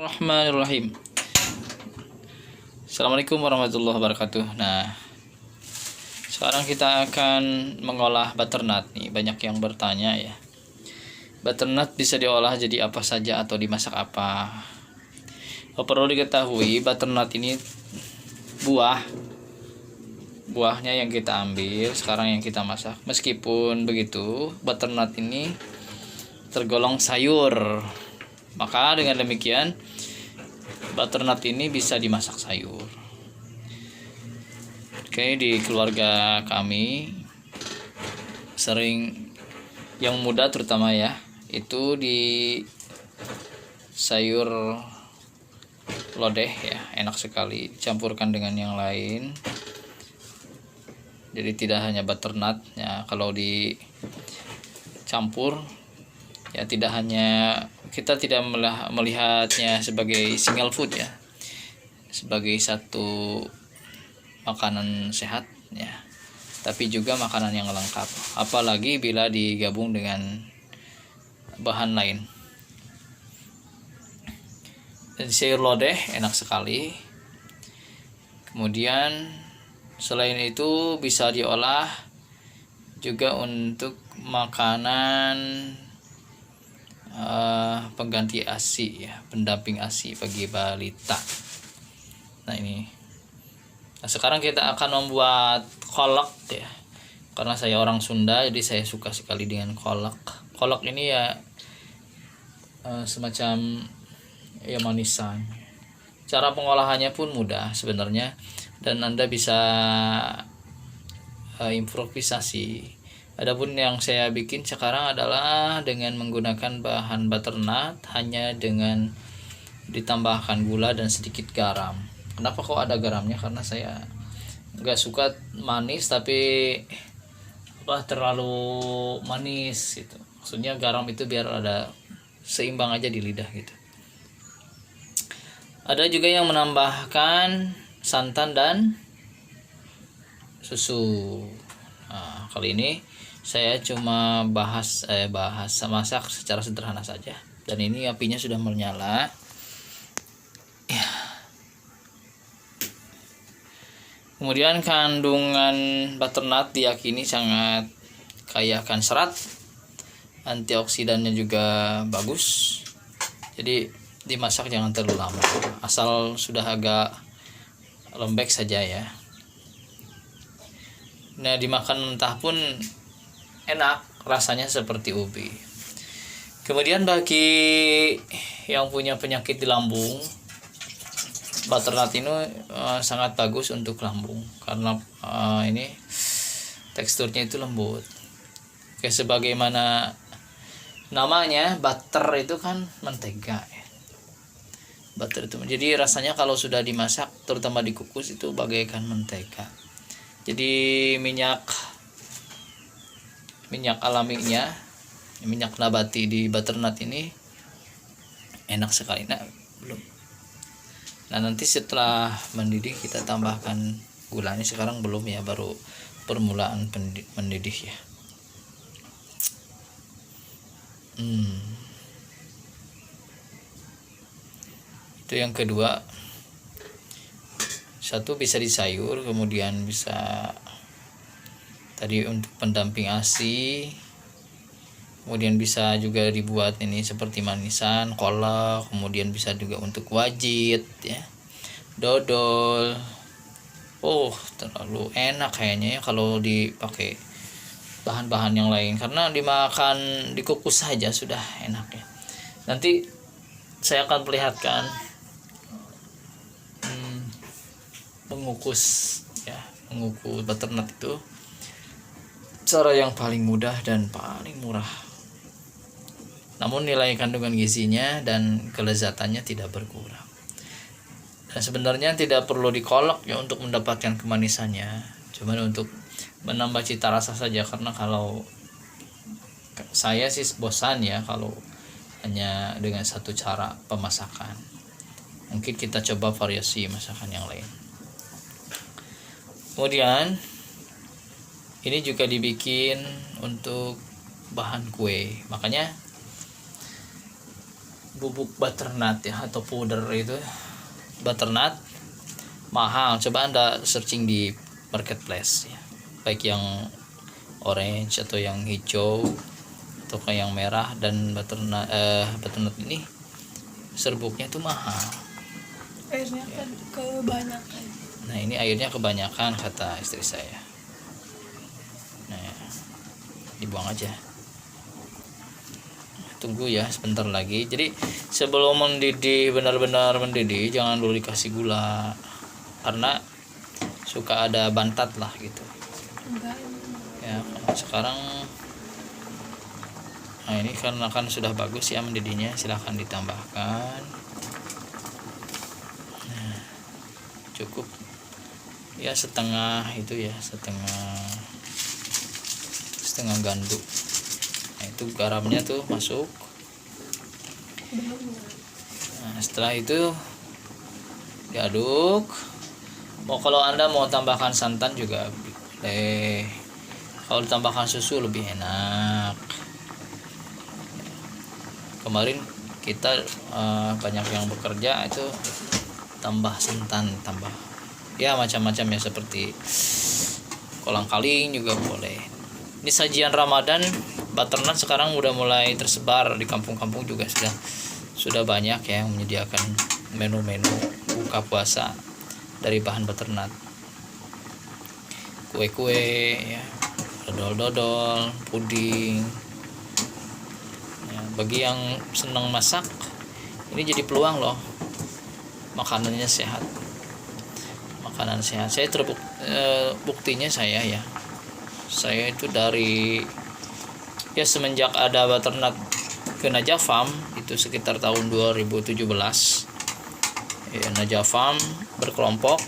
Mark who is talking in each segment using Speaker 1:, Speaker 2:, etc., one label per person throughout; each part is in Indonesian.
Speaker 1: Bismillahirrahmanirrahim. Assalamualaikum warahmatullahi wabarakatuh. Nah, sekarang kita akan mengolah butternut nih. Banyak yang bertanya ya. Butternut bisa diolah jadi apa saja atau dimasak apa? Perlu diketahui butternut ini buahnya yang kita ambil, sekarang yang kita masak. Meskipun begitu, butternut ini tergolong sayur. Maka dengan demikian butternut ini bisa dimasak sayur. Oke, di keluarga kami sering yang muda terutama ya, itu di sayur lodeh ya, enak sekali campurkan dengan yang lain. Jadi tidak hanya butternut ya, kalau dicampur ya, tidak hanya kita tidak melihatnya sebagai single food ya, sebagai satu makanan sehat ya, tapi juga makanan yang lengkap, apalagi bila digabung dengan bahan lain. Dan sayur lodeh enak sekali. Kemudian selain itu bisa diolah juga untuk makanan pengganti ASI ya, pendamping ASI bagi balita. Nah ini, sekarang kita akan membuat kolak ya, karena saya orang Sunda jadi saya suka sekali dengan kolak. Kolak ini ya semacam ya manisan. Cara pengolahannya pun mudah sebenarnya, dan Anda bisa improvisasi. Adapun yang saya bikin sekarang adalah dengan menggunakan bahan butternut, hanya dengan ditambahkan gula dan sedikit garam. Kenapa kok ada garamnya? Karena saya nggak suka manis, tapi terlalu manis gitu. Maksudnya garam itu biar ada seimbang aja di lidah gitu. Ada juga yang menambahkan santan dan susu. Nah, kali ini saya cuma bahas masak secara sederhana saja. Dan ini apinya sudah menyala ya. Kemudian kandungan butternut diyakini sangat kaya akan serat, antioksidannya juga bagus. Jadi dimasak jangan terlalu lama, asal sudah agak lembek saja ya. Nah, dimakan mentah pun enak, rasanya seperti ubi. Kemudian bagi yang punya penyakit di lambung, butternut ini sangat bagus untuk lambung, karena ini teksturnya itu lembut. Oke, sebagaimana namanya, butter itu kan mentega ya. Butter itu jadi rasanya kalau sudah dimasak, terutama dikukus, itu bagaikan mentega. Jadi minyak alaminya, minyak nabati di butternut ini enak sekali. Nah, nanti setelah mendidih kita tambahkan gula. Ini sekarang belum ya, baru permulaan mendidih ya. Itu yang kedua. Satu bisa di sayur, kemudian bisa tadi untuk pendamping ASI, kemudian bisa juga dibuat ini seperti manisan, kolak, kemudian bisa juga untuk wajit ya, dodol. Terlalu enak kayaknya ya kalau dipakai bahan-bahan yang lain, karena dimakan dikukus saja sudah enak ya. Nanti saya akan perlihatkan mengukus butternut itu cara yang paling mudah dan paling murah, namun nilai kandungan gizinya dan kelezatannya tidak berkurang. Dan sebenarnya tidak perlu dikolak ya untuk mendapatkan kemanisannya, cuman untuk menambah cita rasa saja. Karena kalau saya sih bosan ya kalau hanya dengan satu cara pemasakan. Mungkin kita coba variasi masakan yang lain. Kemudian ini juga dibikin untuk bahan kue, makanya bubuk butternut ya, atau powder itu butternut mahal. Coba Anda searching di marketplace ya, baik yang orange atau yang hijau atau kayak yang merah. Dan butternut ini serbuknya tuh mahal.
Speaker 2: Airnya kan kebanyakan.
Speaker 1: Nah ini airnya kebanyakan kata istri saya. Nah dibuang aja, tunggu ya sebentar lagi. Jadi sebelum mendidih, benar-benar mendidih, jangan dulu dikasih gula karena suka ada bantat lah gitu
Speaker 2: Enggak.
Speaker 1: ya. Sekarang nah ini karena kan sudah bagus ya mendidihnya, silahkan ditambahkan. Nah, cukup ya setengah itu ya, setengah gandum. Nah itu garamnya tuh masuk. Nah setelah itu diaduk. Kalau Anda mau tambahkan santan juga boleh. Kalau ditambahkan susu lebih enak. Kemarin kita banyak yang bekerja itu tambah santan, tambah ya macam-macam ya, seperti kolang-kaling juga boleh. Ini sajian Ramadan butternut sekarang udah mulai tersebar di kampung-kampung juga, sudah banyak ya yang menyediakan menu-menu buka puasa dari bahan butternut. Kue-kue ya, dodol-dodol, puding. Bagi yang senang masak, ini jadi peluang loh. Makanannya sehat, makanan sehat. Saya buktinya saya itu dari ya semenjak ada butternut ke Najaf Farm itu sekitar tahun 2017 ya, Najaf Farm berkelompok,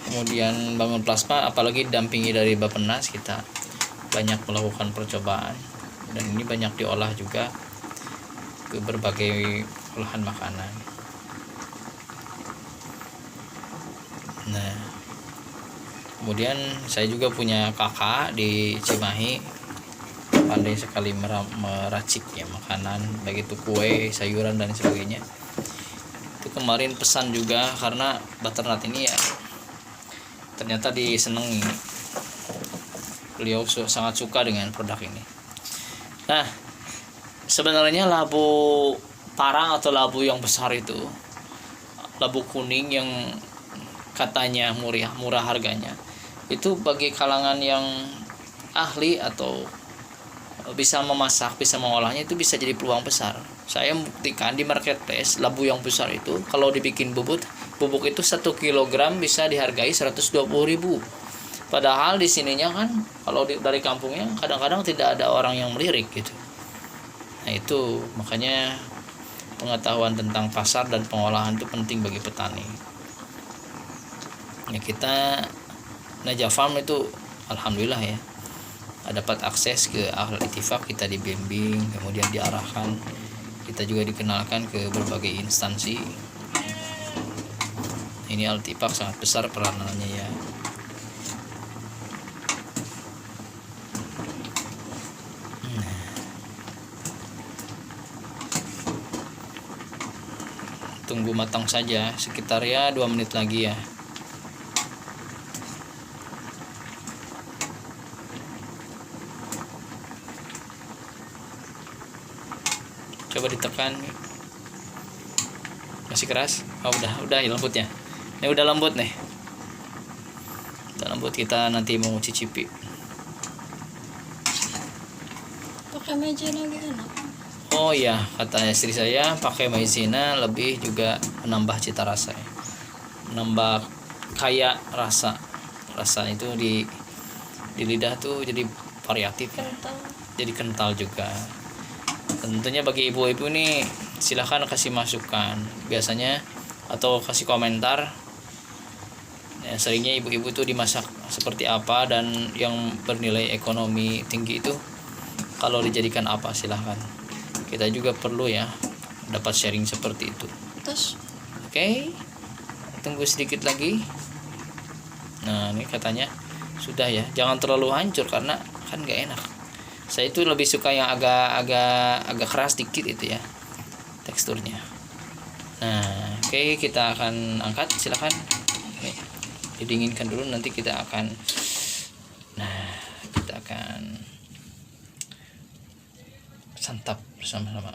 Speaker 1: kemudian Bangun Plasma, apalagi didampingi dari Bappenas, kita banyak melakukan percobaan. Dan ini banyak diolah juga ke berbagai olahan makanan. Nah, kemudian saya juga punya kakak di Cimahi, pandai sekali meracik ya makanan, baik itu kue, sayuran dan sebagainya. Itu kemarin pesan juga karena butternut ini ya ternyata disenangi. Beliau sangat suka dengan produk ini. Nah, sebenarnya labu parang atau labu yang besar itu, labu kuning yang katanya murah harganya, itu bagi kalangan yang ahli atau bisa memasak, bisa mengolahnya, itu bisa jadi peluang besar. Saya buktikan di marketplace, labu yang besar itu kalau dibikin bubuk itu 1 kilogram bisa dihargai 120.000. Padahal di sininya kan kalau dari kampungnya kadang-kadang tidak ada orang yang melirik gitu. Nah itu makanya pengetahuan tentang pasar dan pengolahan itu penting bagi petani. Ya kita Najaf Farm itu alhamdulillah ya dapat akses ke Al Ittifaq, kita dibimbing, kemudian diarahkan, kita juga dikenalkan ke berbagai instansi. Ini Al Ittifaq sangat besar peranannya ya. Tunggu matang saja sekitar ya 2 menit lagi ya. Coba ditekan. Masih keras? Oh udah lembut ya. Ini udah lembut nih. Udah lembut, kita nanti mau cicipi.
Speaker 2: Pakai maizena lagi enak.
Speaker 1: Oh iya, kata istri saya pakai maizena lebih juga menambah cita rasa ya. Menambah kaya rasa. Rasa itu di lidah tuh jadi variatif ya. Jadi kental juga. Tentunya bagi ibu-ibu nih silahkan kasih masukan biasanya atau kasih komentar ya, seringnya ibu-ibu tuh dimasak seperti apa dan yang bernilai ekonomi tinggi itu kalau dijadikan apa, silahkan. Kita juga perlu ya dapat sharing seperti itu.
Speaker 2: Terus
Speaker 1: Oke, tunggu sedikit lagi. Nah ini katanya sudah ya, jangan terlalu hancur karena kan gak enak. Saya itu lebih suka yang agak keras dikit itu ya, teksturnya. Nah, oke, kita akan angkat, silakan. Nih, didinginkan dulu, nanti kita akan santap bersama-sama.